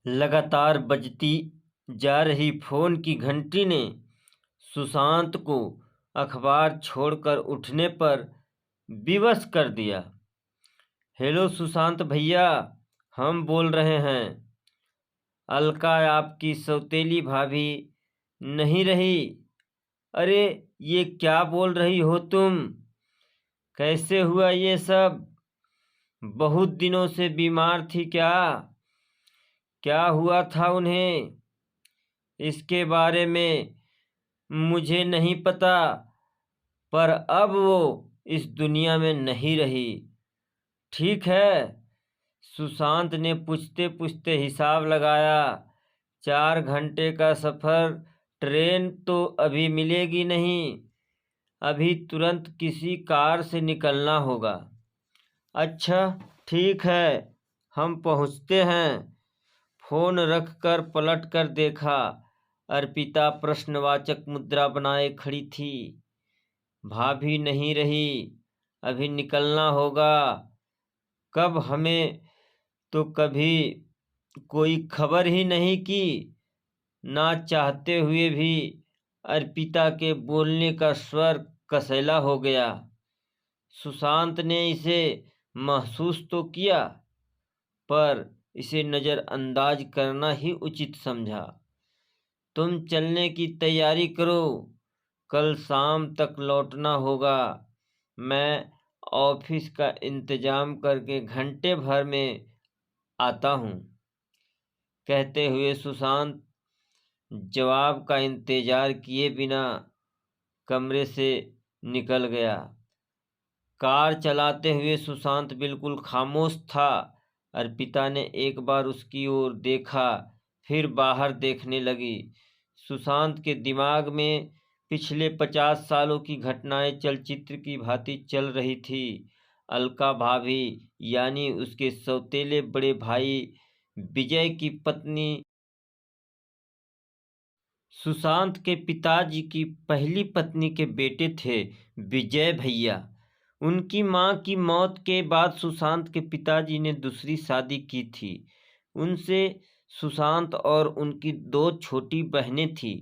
लगातार बजती जा रही फोन की घंटी ने सुशांत को अखबार छोड़कर उठने पर विवश कर दिया। हेलो सुशांत भैया, हम बोल रहे हैं। अलका आपकी सौतेली भाभी नहीं रही। अरे ये क्या बोल रही हो तुम? कैसे हुआ ये सब? बहुत दिनों से बीमार थी क्या? क्या हुआ था उन्हें? इसके बारे में मुझे नहीं पता, पर अब वो इस दुनिया में नहीं रही। ठीक है, सुशांत ने पूछते पूछते हिसाब लगाया। 4 घंटे का सफ़र, ट्रेन तो अभी मिलेगी नहीं। अभी तुरंत किसी कार से निकलना होगा। अच्छा ठीक है, हम पहुँचते हैं। फोन रखकर पलट कर देखा। अर्पिता प्रश्नवाचक मुद्रा बनाए खड़ी थी। भाभी नहीं रही, अभी निकलना होगा। कब? हमें तो कभी कोई खबर ही नहीं की। ना चाहते हुए भी अर्पिता के बोलने का स्वर कसैला हो गया। सुशांत ने इसे महसूस तो किया, पर इसे नज़रअंदाज करना ही उचित समझा। तुम चलने की तैयारी करो, कल शाम तक लौटना होगा। मैं ऑफिस का इंतजाम करके घंटे भर में आता हूँ। कहते हुए सुशांत जवाब का इंतजार किए बिना कमरे से निकल गया। कार चलाते हुए सुशांत बिल्कुल खामोश था। अर्पिता ने एक बार उसकी ओर देखा, फिर बाहर देखने लगी। सुशांत के दिमाग में पिछले 50 सालों की घटनाएं चलचित्र की भांति चल रही थी। अलका भाभी यानी उसके सौतेले बड़े भाई विजय की पत्नी, सुशांत के पिताजी की पहली पत्नी के बेटे थे विजय भैया। उनकी मां की मौत के बाद सुशांत के पिताजी ने दूसरी शादी की थी। उनसे सुशांत और उनकी 2 छोटी बहनें थीं।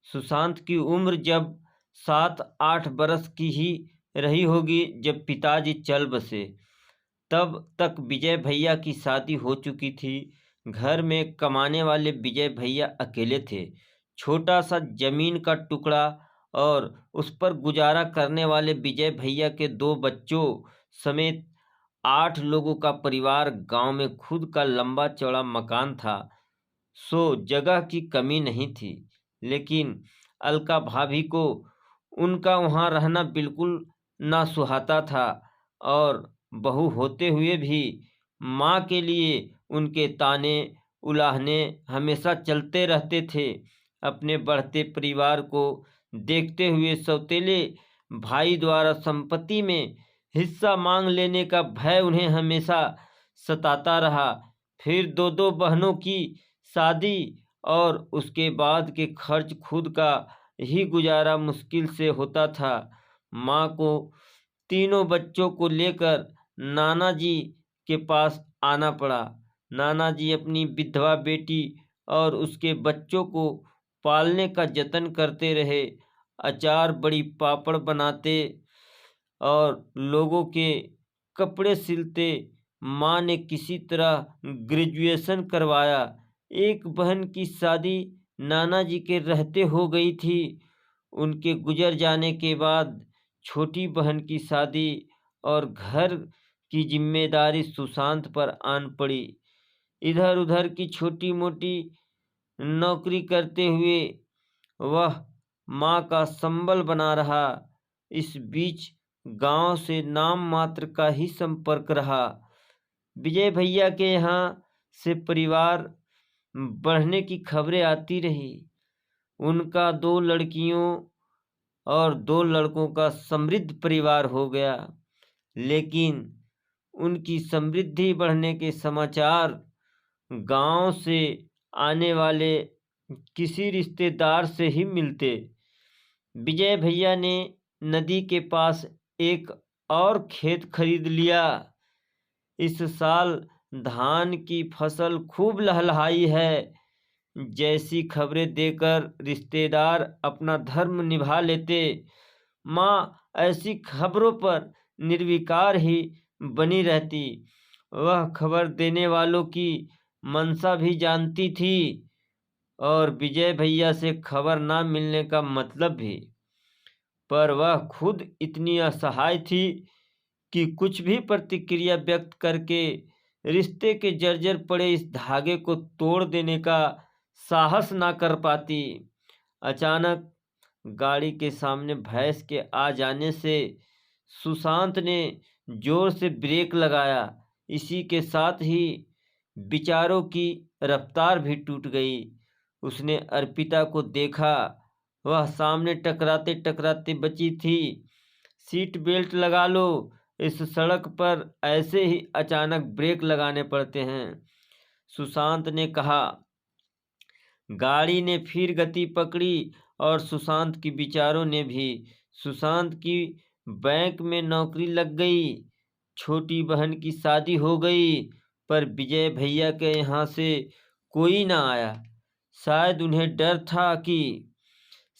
सुशांत की उम्र जब 7-8 बरस की ही रही होगी जब पिताजी चल बसे। तब तक विजय भैया की शादी हो चुकी थी। घर में कमाने वाले विजय भैया अकेले थे। छोटा सा जमीन का टुकड़ा और उस पर गुजारा करने वाले विजय भैया के 2 बच्चों समेत 8 लोगों का परिवार। गांव में खुद का लंबा चौड़ा मकान था, सो जगह की कमी नहीं थी। लेकिन अलका भाभी को उनका वहां रहना बिल्कुल ना सुहाता था और बहू होते हुए भी माँ के लिए उनके ताने उलाहने हमेशा चलते रहते थे। अपने बढ़ते परिवार को देखते हुए सौतेले भाई द्वारा संपत्ति में हिस्सा मांग लेने का भय उन्हें हमेशा सताता रहा। फिर 2-2 बहनों की शादी और उसके बाद के खर्च, खुद का ही गुजारा मुश्किल से होता था। माँ को तीनों बच्चों को लेकर नाना जी के पास आना पड़ा। नाना जी अपनी विधवा बेटी और उसके बच्चों को पालने का जतन करते रहे। अचार बड़ी पापड़ बनाते और लोगों के कपड़े सिलते। माँ ने किसी तरह ग्रेजुएशन करवाया। एक बहन की शादी नाना जी के रहते हो गई थी। उनके गुजर जाने के बाद छोटी बहन की शादी और घर की जिम्मेदारी सुशांत पर आन पड़ी। इधर उधर की छोटी मोटी नौकरी करते हुए वह माँ का संबल बना रहा। इस बीच गांव से नाम मात्र का ही संपर्क रहा। विजय भैया के यहाँ से परिवार बढ़ने की खबरें आती रही। उनका 2 लड़कियों और 2 लड़कों का समृद्ध परिवार हो गया। लेकिन उनकी समृद्धि बढ़ने के समाचार गांव से आने वाले किसी रिश्तेदार से ही मिलते। विजय भैया ने नदी के पास एक और खेत खरीद लिया। इस साल धान की फसल खूब लहलहाई है जैसी खबरें देकर रिश्तेदार अपना धर्म निभा लेते। माँ ऐसी खबरों पर निर्विकार ही बनी रहती। वह खबर देने वालों की मंशा भी जानती थी और विजय भैया से खबर ना मिलने का मतलब भी। पर वह खुद इतनी असहाय थी कि कुछ भी प्रतिक्रिया व्यक्त करके रिश्ते के जर्जर पड़े इस धागे को तोड़ देने का साहस ना कर पाती। अचानक गाड़ी के सामने भैंस के आ जाने से सुशांत ने जोर से ब्रेक लगाया। इसी के साथ ही विचारों की रफ्तार भी टूट गई। उसने अर्पिता को देखा, वह सामने टकराते टकराते बची थी। सीट बेल्ट लगा लो, इस सड़क पर ऐसे ही अचानक ब्रेक लगाने पड़ते हैं, सुशांत ने कहा। गाड़ी ने फिर गति पकड़ी और सुशांत की विचारों ने भी। सुशांत की बैंक में नौकरी लग गई, छोटी बहन की शादी हो गई, पर विजय भैया के यहाँ से कोई ना आया। शायद उन्हें डर था कि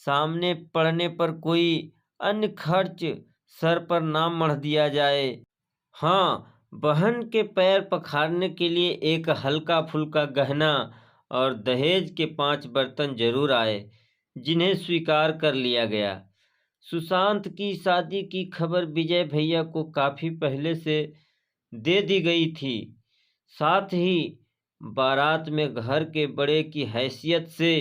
सामने पड़ने पर कोई अन्य खर्च सर पर ना मढ़ दिया जाए। हाँ, बहन के पैर पखारने के लिए एक हल्का फुल्का गहना और दहेज के 5 बर्तन जरूर आए, जिन्हें स्वीकार कर लिया गया। सुशांत की शादी की खबर विजय भैया को काफी पहले से दे दी गई थी। साथ ही बारात में घर के बड़े की हैसियत से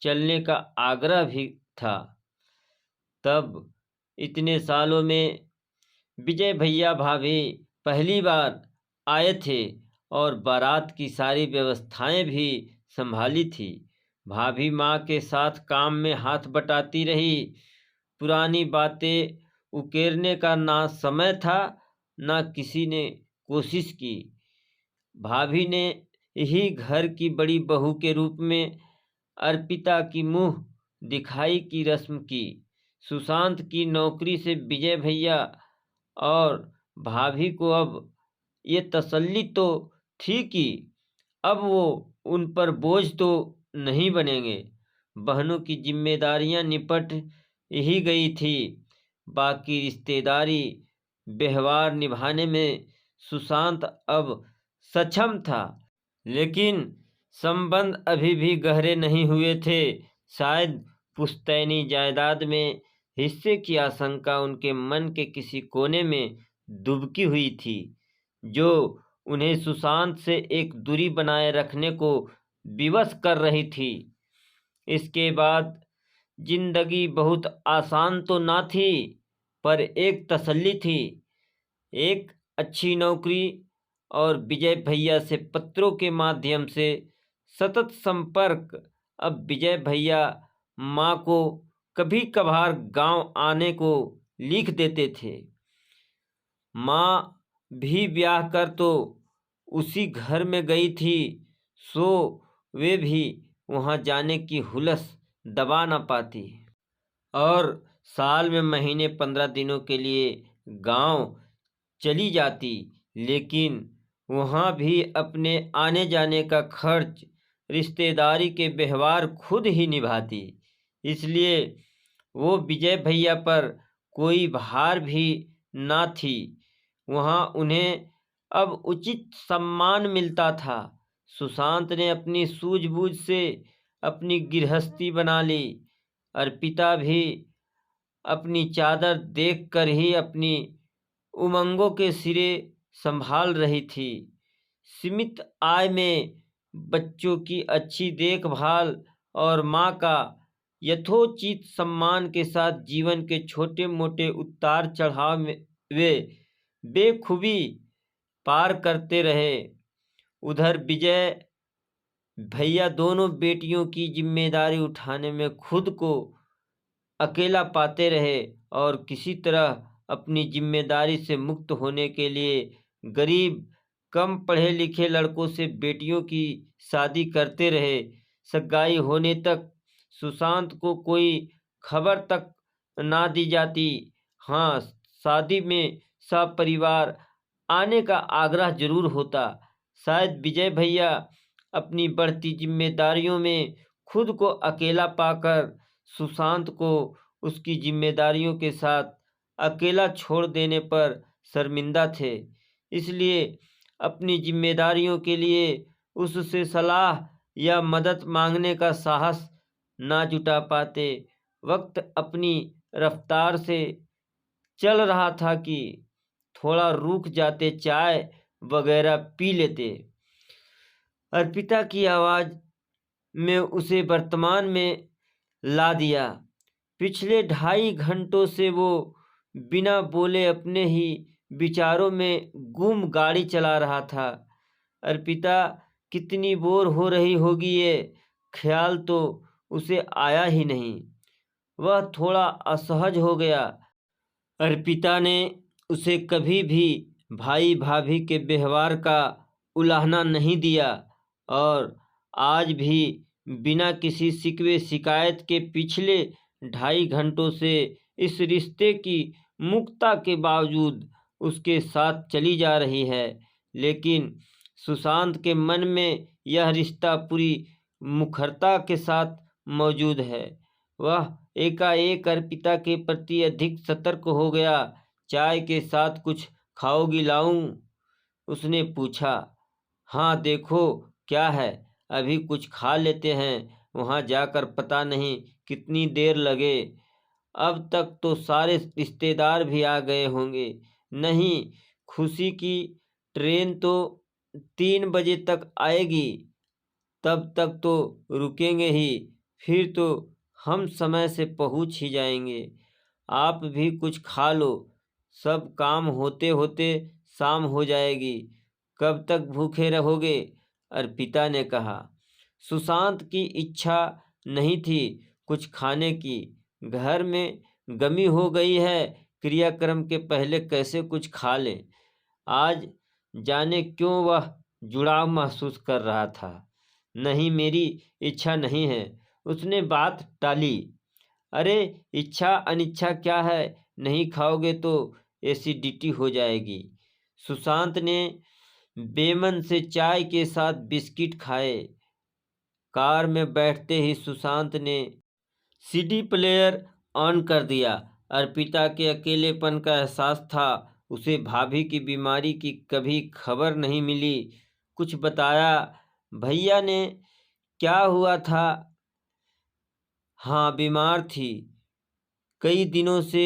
चलने का आग्रह भी था। तब इतने सालों में विजय भैया भाभी पहली बार आए थे और बारात की सारी व्यवस्थाएं भी संभाली थी। भाभी माँ के साथ काम में हाथ बटाती रही। पुरानी बातें उकेरने का ना समय था, ना किसी ने कोशिश की। भाभी ने ही घर की बड़ी बहू के रूप में अर्पिता की मुंह दिखाई की रस्म की। सुशांत की नौकरी से विजय भैया और भाभी को अब ये तसल्ली तो थी कि अब वो उन पर बोझ तो नहीं बनेंगे। बहनों की जिम्मेदारियां निपट ही गई थी, बाकी रिश्तेदारी व्यवहार निभाने में सुशांत अब सक्षम था। लेकिन संबंध अभी भी गहरे नहीं हुए थे। शायद पुश्तैनी जायदाद में हिस्से की आशंका उनके मन के किसी कोने में दुबकी हुई थी, जो उन्हें सुशांत से एक दूरी बनाए रखने को विवश कर रही थी। इसके बाद जिंदगी बहुत आसान तो ना थी, पर एक तसल्ली थी। एक अच्छी नौकरी और विजय भैया से पत्रों के माध्यम से सतत संपर्क। अब विजय भैया माँ को कभी कभार गांव आने को लिख देते थे। माँ भी ब्याह कर तो उसी घर में गई थी, सो वे भी वहाँ जाने की हुलस दबा ना पाती और साल में महीने 15 दिनों के लिए गांव चली जाती। लेकिन वहाँ भी अपने आने जाने का खर्च रिश्तेदारी के व्यवहार खुद ही निभाती। इसलिए वो विजय भैया पर कोई भार भी ना थी। वहाँ उन्हें अब उचित सम्मान मिलता था। सुशांत ने अपनी सूझबूझ से अपनी गृहस्थी बना ली। अर्पिता भी अपनी चादर देखकर ही अपनी उमंगों के सिरे संभाल रही थी। सीमित आय में बच्चों की अच्छी देखभाल और माँ का यथोचित सम्मान के साथ जीवन के छोटे मोटे उतार चढ़ाव में वे बेखूबी पार करते रहे। उधर विजय भैया दोनों बेटियों की जिम्मेदारी उठाने में खुद को अकेला पाते रहे और किसी तरह अपनी जिम्मेदारी से मुक्त होने के लिए गरीब कम पढ़े लिखे लड़कों से बेटियों की शादी करते रहे। सगाई होने तक सुशांत को कोई खबर तक ना दी जाती। हाँ, शादी में सपरिवार आने का आग्रह जरूर होता। शायद विजय भैया अपनी बढ़ती जिम्मेदारियों में खुद को अकेला पाकर सुशांत को उसकी जिम्मेदारियों के साथ अकेला छोड़ देने पर शर्मिंदा थे। इसलिए अपनी जिम्मेदारियों के लिए उससे सलाह या मदद मांगने का साहस ना जुटा पाते। वक्त अपनी रफ्तार से चल रहा था कि थोड़ा रुक जाते, चाय वगैरह पी लेते। अर्पिता की आवाज़ में उसे वर्तमान में ला दिया। पिछले 2.5 घंटों से वो बिना बोले अपने ही विचारों में गुम गाड़ी चला रहा था। अर्पिता कितनी बोर हो रही होगी, ये ख्याल तो उसे आया ही नहीं। वह थोड़ा असहज हो गया। अर्पिता ने उसे कभी भी भाई भाभी के व्यवहार का उलाहना नहीं दिया और आज भी बिना किसी शिकवे शिकायत के पिछले 2.5 घंटों से इस रिश्ते की मुक्ता के बावजूद उसके साथ चली जा रही है। लेकिन सुशांत के मन में यह रिश्ता पूरी मुखरता के साथ मौजूद है। वह एकाएक अर्पिता के प्रति अधिक सतर्क हो गया। चाय के साथ कुछ खाओगी लाऊं? उसने पूछा। हाँ, देखो क्या है, अभी कुछ खा लेते हैं, वहाँ जाकर पता नहीं कितनी देर लगे। अब तक तो सारे रिश्तेदार भी आ गए होंगे। नहीं, खुशी की ट्रेन तो 3 बजे तक आएगी, तब तक तो रुकेंगे ही, फिर तो हम समय से पहुंच ही जाएंगे। आप भी कुछ खा लो, सब काम होते होते शाम हो जाएगी। कब तक भूखे रहोगे? अर्पिता ने कहा। सुशांत की इच्छा नहीं थी कुछ खाने की। घर में गमी हो गई है, क्रियाक्रम के पहले कैसे कुछ खा ले। आज जाने क्यों वह जुड़ाव महसूस कर रहा था। नहीं, मेरी इच्छा नहीं है, उसने बात टाली। अरे, इच्छा अनिच्छा क्या है, नहीं खाओगे तो एसिडिटी हो जाएगी। सुशांत ने बेमन से चाय के साथ बिस्किट खाए। कार में बैठते ही सुशांत ने सीडी प्लेयर ऑन कर दिया। अर्पिता के अकेलेपन का एहसास था। उसे भाभी की बीमारी की कभी खबर नहीं मिली। कुछ बताया भैया ने? क्या हुआ था? हाँ, बीमार थी कई दिनों से।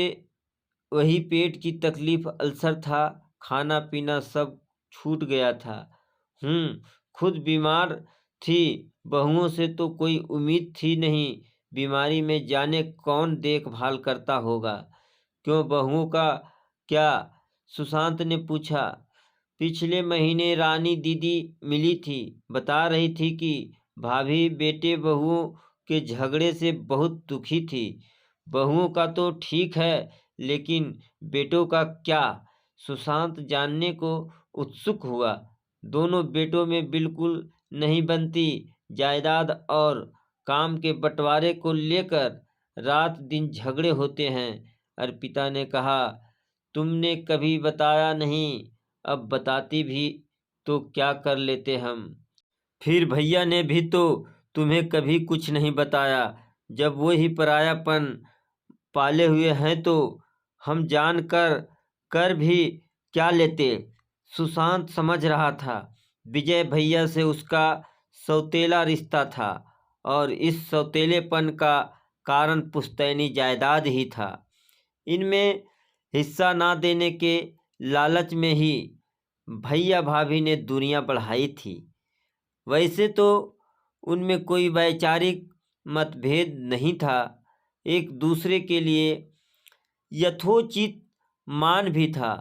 वही पेट की तकलीफ, अल्सर था, खाना पीना सब छूट गया था। खुद बीमार थी, बहुओं से तो कोई उम्मीद थी नहीं। बीमारी में जाने कौन देखभाल करता होगा। क्यों, बहुओं का क्या? सुशांत ने पूछा। पिछले महीने रानी दीदी मिली थी, बता रही थी कि भाभी बेटे बहुओं के झगड़े से बहुत दुखी थी। बहुओं का तो ठीक है, लेकिन बेटों का क्या? सुशांत जानने को उत्सुक हुआ। दोनों बेटों में बिल्कुल नहीं बनती। जायदाद और काम के बंटवारे को लेकर रात दिन झगड़े होते हैं। अर्पिता ने कहा। तुमने कभी बताया नहीं, अब बताती भी तो क्या कर लेते हम। फिर भैया ने भी तो तुम्हें कभी कुछ नहीं बताया। जब वो ही परायापन पाले हुए हैं तो हम जान कर भी क्या लेते। सुशांत समझ रहा था विजय भैया से उसका सौतेला रिश्ता था और इस सौतेलेपन का कारण पुश्तैनी जायदाद ही था। इनमें हिस्सा ना देने के लालच में ही भैया भाभी ने दूरियां बढ़ाई थी। वैसे तो उनमें कोई वैचारिक मतभेद नहीं था, एक दूसरे के लिए यथोचित मान भी था।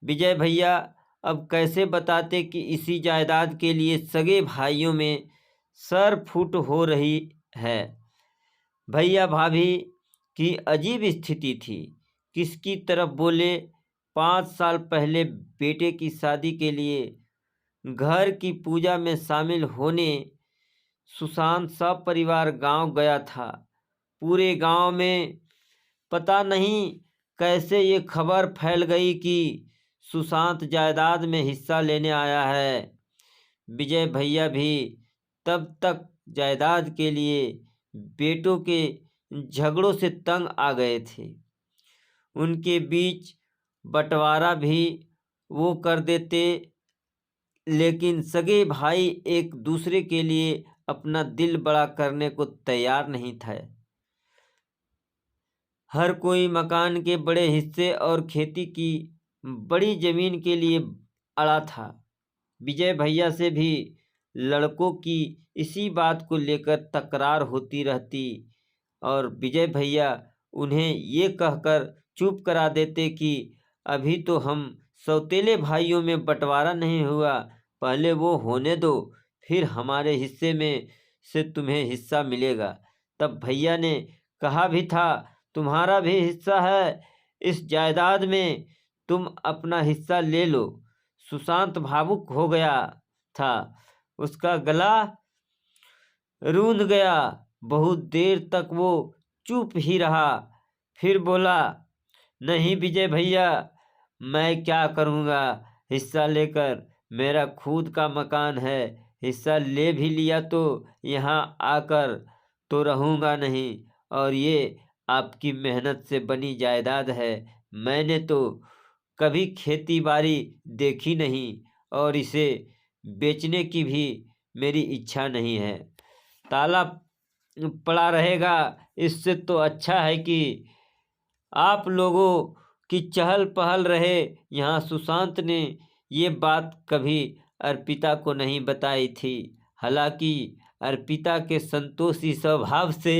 विजय भैया अब कैसे बताते कि इसी जायदाद के लिए सगे भाइयों में सर फूट हो रही है। भैया भाभी की अजीब स्थिति थी। किसकी तरफ बोले? 5 साल पहले बेटे की शादी के लिए घर की पूजा में शामिल होने सुशांत सपरिवार गांव गया था। पूरे गांव में पता नहीं कैसे ये खबर फैल गई कि सुशांत जायदाद में हिस्सा लेने आया है। विजय भैया भी तब तक जायदाद के लिए बेटों के झगड़ों से तंग आ गए थे। उनके बीच बंटवारा भी वो कर देते, लेकिन सगे भाई एक दूसरे के लिए अपना दिल बड़ा करने को तैयार नहीं था। हर कोई मकान के बड़े हिस्से और खेती की बड़ी जमीन के लिए अड़ा था। विजय भैया से भी लड़कों की इसी बात को लेकर तकरार होती रहती और विजय भैया उन्हें ये कहकर चुप करा देते कि अभी तो हम सौतेले भाइयों में बंटवारा नहीं हुआ, पहले वो होने दो, फिर हमारे हिस्से में से तुम्हें हिस्सा मिलेगा। तब भैया ने कहा भी था, तुम्हारा भी हिस्सा है इस जायदाद में, तुम अपना हिस्सा ले लो। सुशांत भावुक हो गया था, उसका गला रूंध गया। बहुत देर तक वो चुप ही रहा, फिर बोला, नहीं विजय भैया, मैं क्या करूँगा हिस्सा लेकर, मेरा खुद का मकान है, हिस्सा ले भी लिया तो यहाँ आकर तो रहूँगा नहीं, और ये आपकी मेहनत से बनी जायदाद है। मैंने तो कभी खेती बाड़ी देखी नहीं और इसे बेचने की भी मेरी इच्छा नहीं है। ताला पड़ा रहेगा, इससे तो अच्छा है कि आप लोगों की चहल पहल रहे। यहाँ सुशांत ने ये बात कभी अर्पिता को नहीं बताई थी, हालांकि अर्पिता के संतोषी स्वभाव से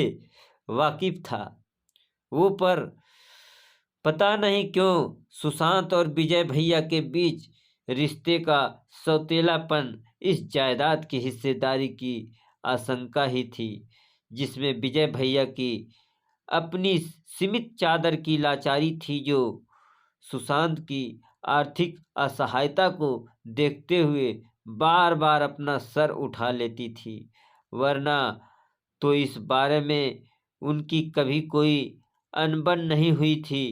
वाकिफ था वो, पर पता नहीं क्यों सुशांत और विजय भैया के बीच रिश्ते का सौतेलापन इस जायदाद की हिस्सेदारी की आशंका ही थी, जिसमें विजय भैया की अपनी सीमित चादर की लाचारी थी, जो सुशांत की आर्थिक असहायता को देखते हुए बार बार अपना सर उठा लेती थी। वरना तो इस बारे में उनकी कभी कोई अनबन नहीं हुई थी।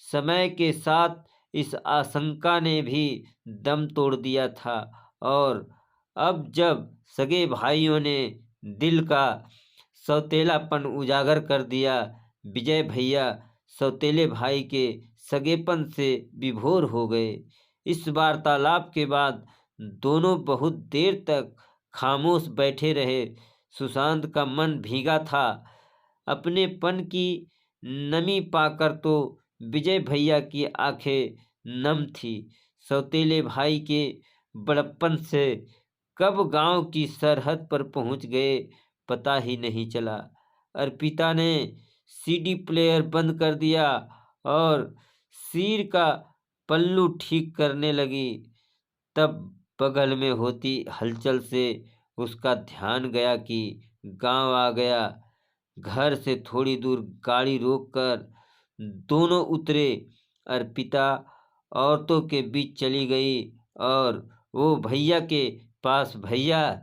समय के साथ इस आशंका ने भी दम तोड़ दिया था और अब जब सगे भाइयों ने दिल का सौतेलापन उजागर कर दिया, विजय भैया सौतेले भाई के सगेपन से विभोर हो गए। इस वार्तालाप के बाद दोनों बहुत देर तक खामोश बैठे रहे। सुशांत का मन भीगा था अपनेपन की नमी पाकर, तो विजय भैया की आंखें नम थी। सौतेले भाई के बड़प्पन से कब गांव की सरहद पर पहुंच गए पता ही नहीं चला। अर्पिता ने सीडी प्लेयर बंद कर दिया और सिर का पल्लू ठीक करने लगी। तब बगल में होती हलचल से उसका ध्यान गया कि गांव आ गया। घर से थोड़ी दूर गाड़ी रोककर दोनों उतरे। अर्पिता औरतों के बीच चली गई और वो भैया के पास, भैया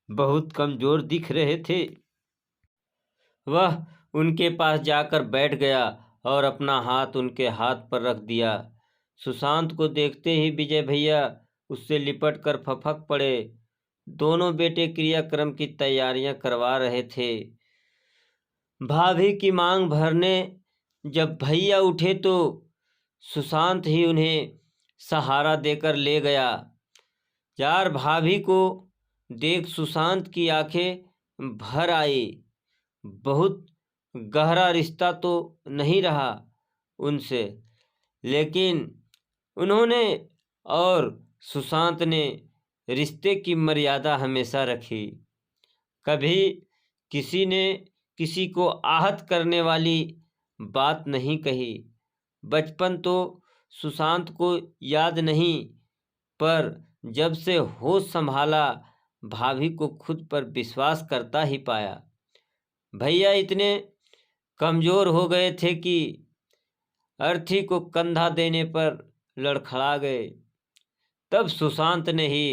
बहुत कमजोर दिख रहे थे, वह उनके पास जाकर बैठ गया और अपना हाथ उनके हाथ पर रख दिया। सुशांत को देखते ही विजय भैया उससे लिपट कर फपक पड़े। दोनों बेटे क्रियाक्रम की तैयारियां करवा रहे थे। भाभी की मांग भरने जब भैया उठे तो सुशांत ही उन्हें सहारा देकर ले गया। यार, भाभी को देख सुशांत की आंखें भर आई। बहुत गहरा रिश्ता तो नहीं रहा उनसे, लेकिन उन्होंने और सुशांत ने रिश्ते की मर्यादा हमेशा रखी। कभी किसी ने किसी को आहत करने वाली बात नहीं कही। बचपन तो सुशांत को याद नहीं, पर जब से होश संभाला भाभी को खुद पर विश्वास करता ही पाया। भैया इतने कमजोर हो गए थे कि अर्थी को कंधा देने पर लड़खड़ा गए। तब सुशांत ने ही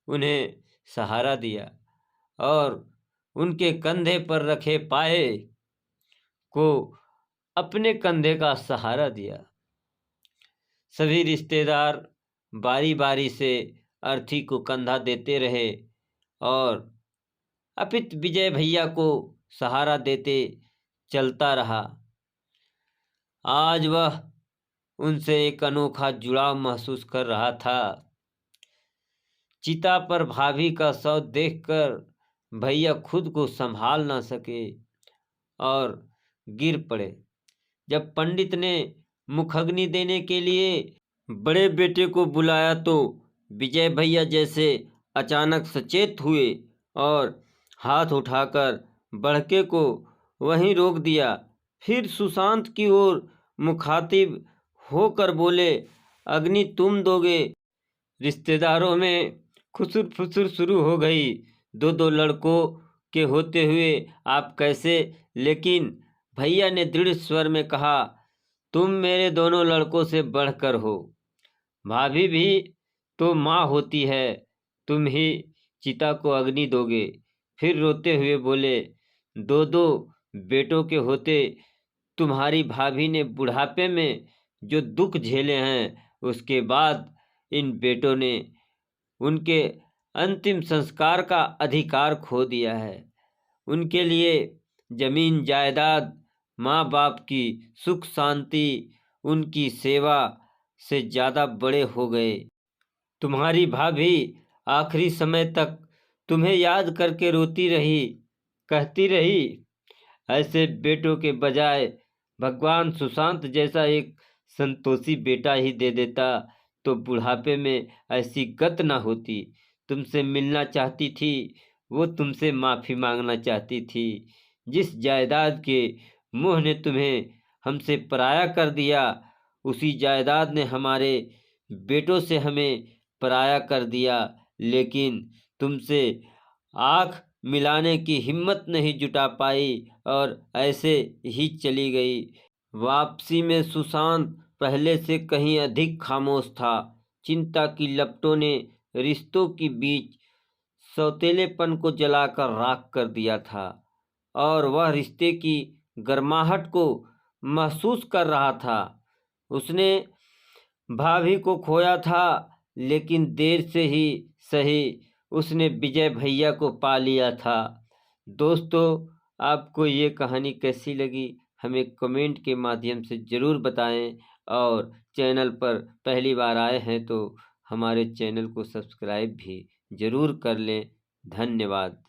उन्हें सहारा दिया और उनके कंधे पर रखे पाए को अपने कंधे का सहारा दिया। सभी रिश्तेदार बारी बारी से अर्थी को कंधा देते रहे और अपित विजय भैया को सहारा देते चलता रहा। आज वह उनसे एक अनोखा जुड़ाव महसूस कर रहा था। चिता पर भाभी का शव देखकर भैया खुद को संभाल ना सके और गिर पड़े। जब पंडित ने मुखग्नि देने के लिए बड़े बेटे को बुलाया तो विजय भैया जैसे अचानक सचेत हुए और हाथ उठाकर बड़के को वहीं रोक दिया। फिर सुशांत की ओर मुखातिब होकर बोले, अग्नि तुम दोगे। रिश्तेदारों में खुसुर फुसुर शुरू हो गई। दो लड़कों के होते हुए आप कैसे? लेकिन भैया ने दृढ़ स्वर में कहा, तुम मेरे दोनों लड़कों से बढ़कर हो। भाभी भी तो माँ होती है, तुम ही चिता को अग्नि दोगे। फिर रोते हुए बोले, दो बेटों के होते तुम्हारी भाभी ने बुढ़ापे में जो दुख झेले हैं, उसके बाद इन बेटों ने उनके अंतिम संस्कार का अधिकार खो दिया है। उनके लिए जमीन जायदाद, माँ बाप की सुख शांति, उनकी सेवा से ज़्यादा बड़े हो गए। तुम्हारी भाभी आखिरी समय तक तुम्हें याद करके रोती रही, कहती रही, ऐसे बेटों के बजाय भगवान सुशांत जैसा एक संतोषी बेटा ही दे देता तो बुढ़ापे में ऐसी गत न होती। तुमसे मिलना चाहती थी, वो तुमसे माफ़ी मांगना चाहती थी। जिस जायदाद के मोह ने तुम्हें हमसे पराया कर दिया, उसी जायदाद ने हमारे बेटों से हमें पराया कर दिया। लेकिन तुमसे आँख मिलाने की हिम्मत नहीं जुटा पाई और ऐसे ही चली गई। वापसी में सुशांत पहले से कहीं अधिक खामोश था। चिंता की लपटों ने रिश्तों के बीच सौतेलेपन को जलाकर राख कर दिया था और वह रिश्ते की गर्माहट को महसूस कर रहा था। उसने भाभी को खोया था, लेकिन देर से ही सही उसने विजय भैया को पा लिया था। दोस्तों, आपको ये कहानी कैसी लगी हमें कमेंट के माध्यम से ज़रूर बताएं और चैनल पर पहली बार आए हैं तो हमारे चैनल को सब्सक्राइब भी ज़रूर कर लें। धन्यवाद।